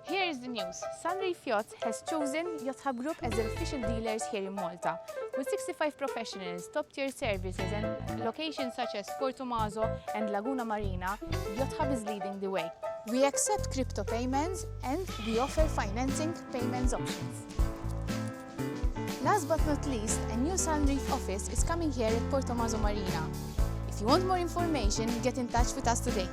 Here is the news. Sunreef Yachts has chosen Yachthub Group as their official dealers here in Malta. With 65 professionals, top-tier services and locations such as Porto Mazo and Laguna Marina, Yachthub is leading the way. We accept crypto payments and we offer financing payments options. Last but not least, a new Sunreef office is coming here at Porto Mazo Marina. If you want more information, get in touch with us today.